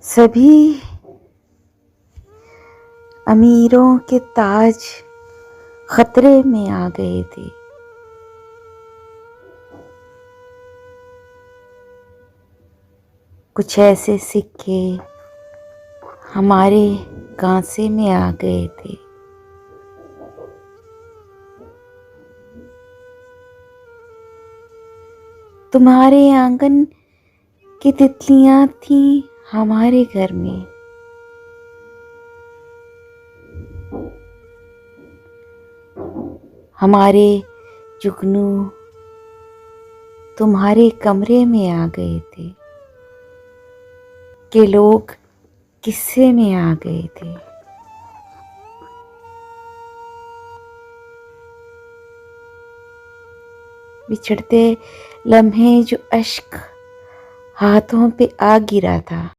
सभी अमीरों के ताज खतरे में आ गए थे। कुछ ऐसे सिक्के हमारे कांसे में आ गए थे। तुम्हारे आंगन की तितलियां थी हमारे घर में। हमारे जुगनू तुम्हारे कमरे में आ गए थे कि लोग किस्से में आ गए थे। बिछड़ते लम्हे जो अश्क हाथों पे आ गिरा था।